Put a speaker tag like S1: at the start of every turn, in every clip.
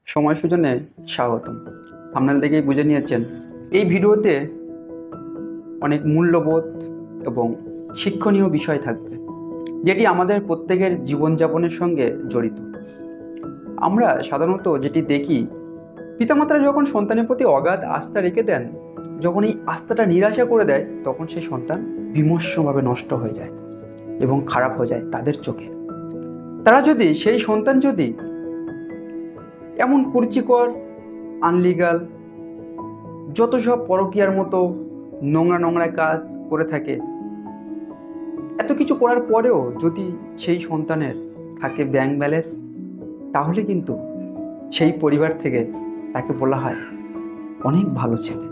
S1: সময় সুজনে স্বাগতম। থাম্বনেল দেখেই বুঝে নিয়েছেন এই ভিডিওতে অনেক মূল্যবোধ এবং শিক্ষণীয় বিষয় থাকবে, যেটি আমাদের প্রত্যেকের জীবনযাপনের সঙ্গে জড়িত। আমরা সাধারণত যেটি দেখি, পিতামাতারা যখন সন্তানের প্রতি অগাধ আস্থা রেখে দেন, যখন এই আস্থাটা নিরাশা করে দেয়, তখন সেই সন্তান বিমর্ষভাবে নষ্ট হয়ে যায় এবং খারাপ হয়ে যায় তাদের চোখে। সেই সন্তান যদি এমন কুরুচিকর, আনলিগাল, যত সব পরকীয়ার মতো নোংরা নোংরা কাজ করে থাকে, এত কিছু করার পরেও যদি সেই সন্তানের থাকে ব্যাংক ব্যালেন্স, তাহলে কিন্তু সেই পরিবার থেকে তাকে বলা হয় অনেক ভালো ছেলে,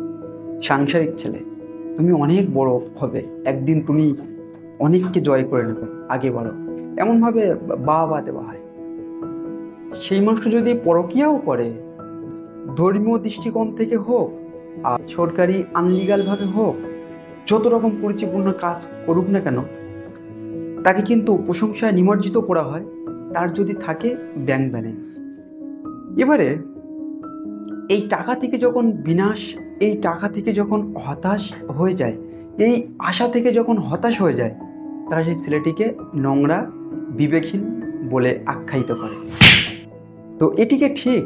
S1: সাংসারিক ছেলে, তুমি অনেক বড় হবে, একদিন তুমি অনেককে জয় করে নেবে, আগে বাড়ো, এমনভাবে বাহবা দেওয়া হয়। সেই মানুষটা যদি পরকীয়াও করে, ধর্মীয় দৃষ্টিকোণ থেকে হোক আর সরকারি আনলিগালভাবে হোক, যত রকম কুরুচিপূর্ণ কাজ করুক না কেন, তাকে কিন্তু প্রশংসায় নিমজ্জিত করা হয়, তার যদি থাকে ব্যাংক ব্যালেন্স। এবারে এই টাকা থেকে যখন বিনাশ, এই টাকা থেকে যখন হতাশ হয়ে যায়, এই আশা থেকে যখন হতাশ হয়ে যায়, তারা সেই ছেলেটিকে নোংরা, বিবেকহীন বলে আখ্যায়িত করে। তো এটিকে ঠিক